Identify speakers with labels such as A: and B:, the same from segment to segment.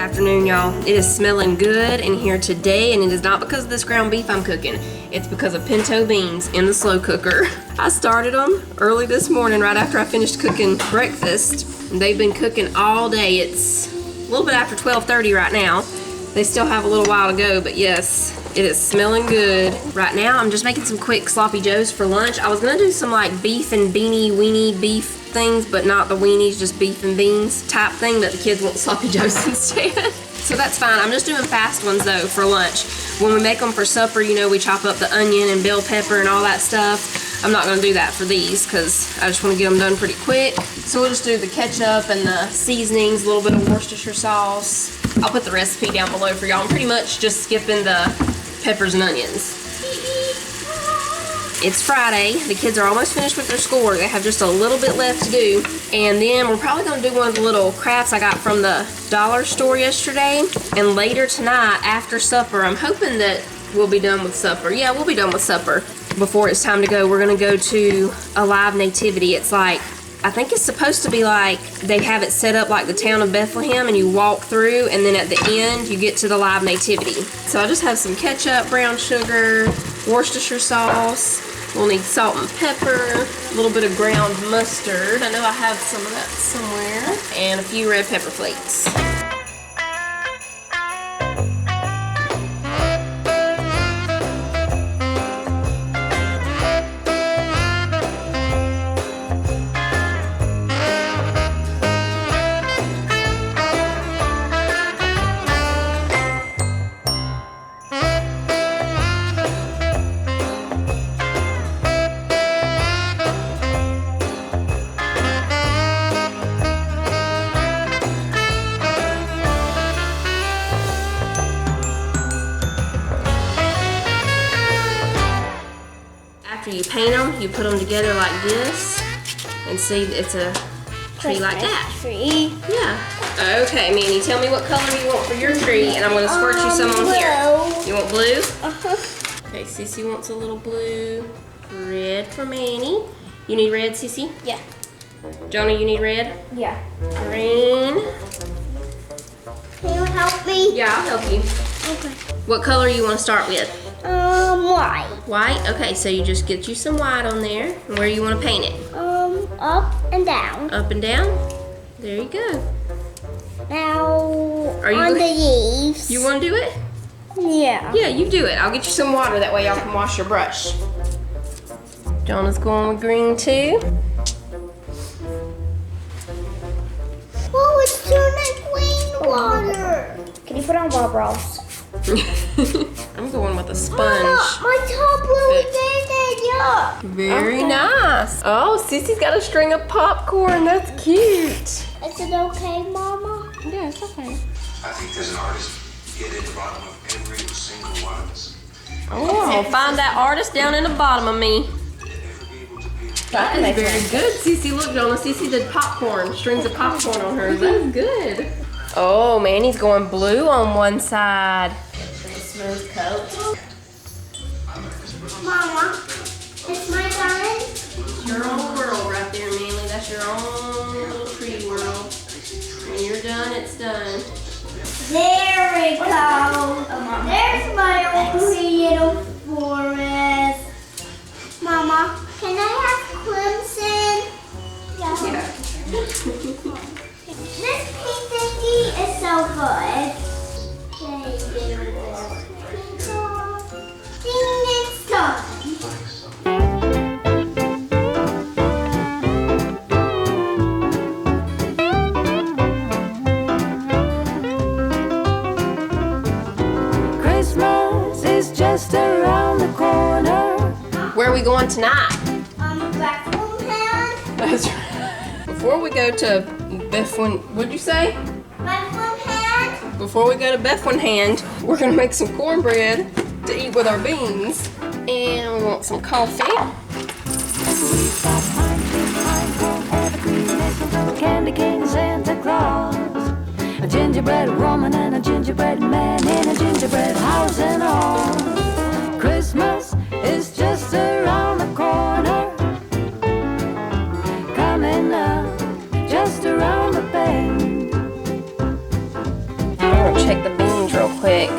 A: afternoon, y'all. It is smelling good in here today, and it is not because of this ground beef I'm cooking. It's because of pinto beans in the slow cooker. I started them early this morning right after I finished cooking breakfast. And they've been cooking all day. It's a little bit after 12:30 right now. They still have a little while to go, but yes, it is smelling good. Right now, I'm just making some quick sloppy joes for lunch. I was gonna do some like beef and beanie weenie beef things, but not the weenies, just beef and beans type thing, but the kids want sloppy joes instead. So that's fine. I'm just doing fast ones though for lunch. When we make them for supper, you know, we chop up the onion and bell pepper and all that stuff. I'm not gonna do that for these because I just wanna get them done pretty quick. So we'll just do the ketchup and the seasonings, a little bit of Worcestershire sauce. I'll put the recipe down below for y'all. I'm pretty much just skipping the peppers and onions. It's Friday. The kids are almost finished with their schoolwork. They have just a little bit left to do. And then we're probably gonna do one of the little crafts I got from the dollar store yesterday. And later tonight, after supper, I'm hoping that we'll be done with supper. Yeah, we'll be done with supper before it's time to go. We're gonna go to a live nativity. It's like, I think it's supposed to be like, they have it set up like the town of Bethlehem, and you walk through, and then at the end, you get to the live nativity. So I just have some ketchup, brown sugar, Worcestershire sauce. We'll need salt and pepper, a little bit of ground mustard. I know I have some of that somewhere. And a few red pepper flakes. After you paint them, you put them together like this, and see, it's a tree like that.
B: Tree.
A: Yeah. Okay, Manny, tell me what color you want for your tree, and I'm going to squirt you some on here. You want blue? Okay, Sissy wants a little blue. Red for Manny. You need red, Sissy?
B: Yeah.
A: Jonah, you need red?
B: Yeah.
A: Green.
B: Can you help me?
A: Yeah, I'll help you.
B: Okay.
A: What color you want to start with?
B: White.
A: White? Okay, so you just get you some white on there. And where you want to paint it?
B: Up and down.
A: Up and down? There you go.
B: Now,
A: you
B: on the leaves.
A: You want to do it?
B: Yeah.
A: Yeah, you do it. I'll get you some water, that way y'all can wash your brush. Jonah's going with green too.
B: Oh, it's turning green water. Can you put on Bob Ross?
A: I'm going with a sponge.
B: Mama, my top really big.
A: Very nice. Oh, Sissy's got a string of popcorn. That's cute.
B: Is it okay, Mama?
A: Yeah, it's okay.
C: I think there's an artist hidden at the bottom of every single one of us.
A: Oh, I'll find that artist down in the bottom of me. That is very good. Sissy, look, Jonah. Sissy did popcorn. Strings of popcorn on hers. That's good. Oh, Manny's going blue on one side. Smooth coat.
B: Mama, it's my turn.
A: Your own world right there, Manly. That's your own little tree world. When you're done, it's done.
B: There we go. There's my own little forest. Mama, can I have crimson?
A: Yeah.
B: This pink thingy is so good. Ding, it's done.
D: Christmas is just around the corner.
A: Where are we going tonight?
B: Bethlehem.
A: That's right. Before we go to Bethlehem, what'd you say?
B: Bethlehem.
A: Before we go to Bethlehem, we're gonna make some cornbread to eat with our beans. And we want some coffee.
D: Candy King Santa Claus, a gingerbread woman and a gingerbread man in a gingerbread house and all. Christmas is just around the corner, coming up just around the bend.
A: quick.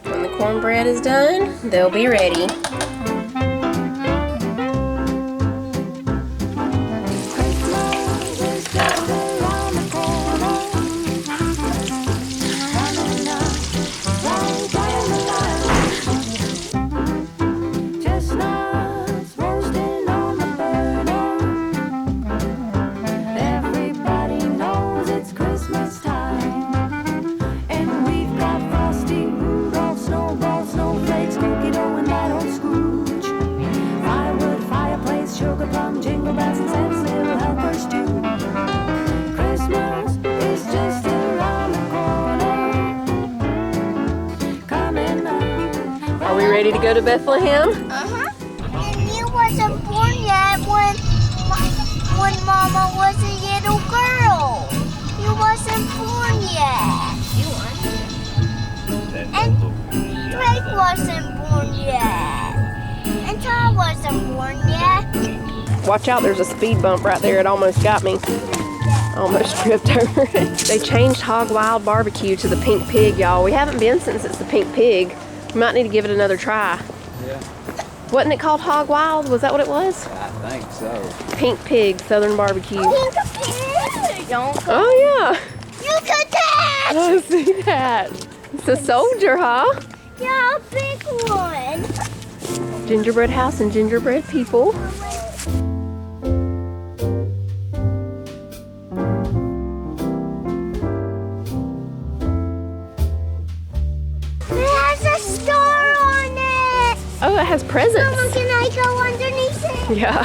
A: When the cornbread is done, they'll be ready. Are we ready to go to Bethlehem?
B: And you wasn't born yet when Mama was a little girl. You wasn't born yet. And Drake wasn't born yet. And Todd wasn't born yet.
A: Watch out, there's a speed bump right there. It almost got me. Almost tripped over it. They changed Hog Wild Barbecue to the Pink Pig, y'all. We haven't been since it's the Pink Pig. We might need to give it another try.
E: Yeah.
A: Wasn't it called Hog Wild? Was that what it was?
E: I think so.
A: Pink Pig, Southern Barbecue.
B: Pink Pig.
A: Oh, yeah.
B: You could that.
A: Oh, see that. It's a soldier, huh?
B: Yeah, a big one.
A: Gingerbread house and gingerbread people.
B: It has a star on it.
A: Oh, it has presents.
B: Mama, can I go underneath it?
A: Yeah.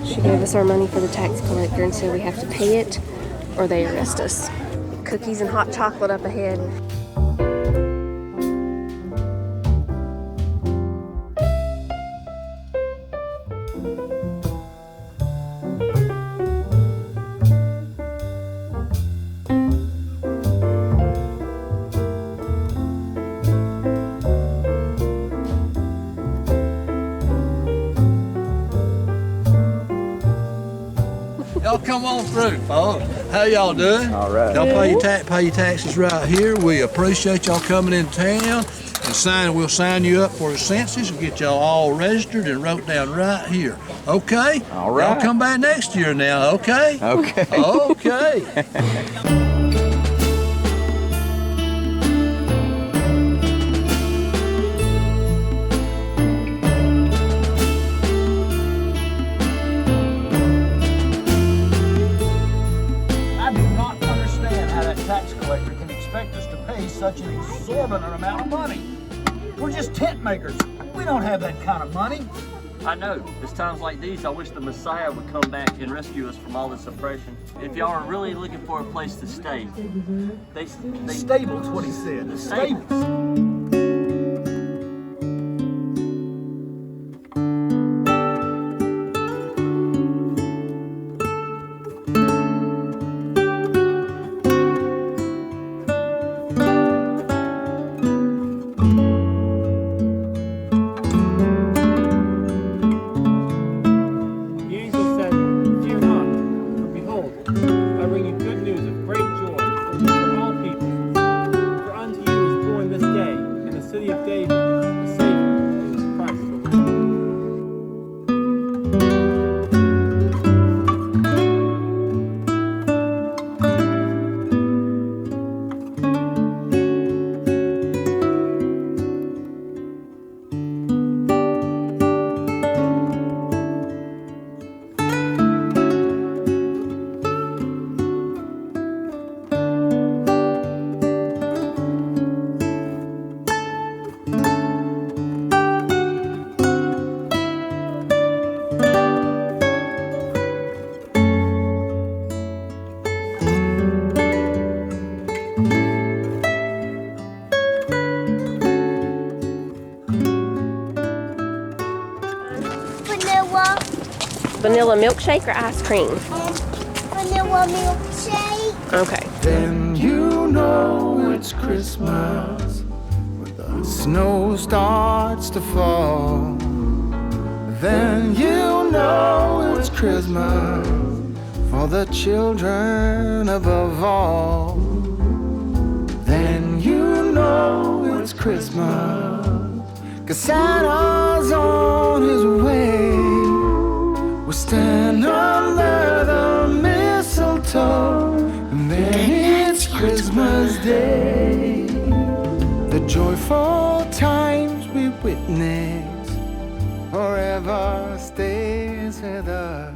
A: She gave us our money for the tax collector and said we have to pay it or they arrest us. Cookies and hot chocolate up ahead.
F: Y'all come on through, folks. How y'all doing?
E: All right.
F: Y'all pay your taxes right here. We appreciate y'all coming in town and we'll sign you up for the census and get y'all all registered and wrote down right here. Okay?
E: All right.
F: Y'all come back next year now, okay?
E: Okay.
F: Okay.
G: I do not understand how that tax collector can expect us to pay such an exorbitant amount of money. We're just tent makers. We don't have that kind of money.
H: I know. It's times like these I wish the Messiah would come back and rescue us from all this oppression. If y'all are really looking for a place to stay, they
G: Stable's what he said.
H: The
G: Stables.
I: The angel said, "Fear not, for behold, I bring you good news of great joy for all people. For unto you is born this day in the city of David a Savior, who is Christ the Lord."
B: Vanilla.
A: Vanilla milkshake or ice cream?
B: vanilla milkshake.
A: Okay.
E: Then you know it's Christmas when the snow starts to fall. Then you know it's Christmas for the children above all. Then you know it's Christmas 'cause Santa's on his way. We'll stand under the mistletoe, and then it's Christmas Day. The joyful times we witness forever stays with us.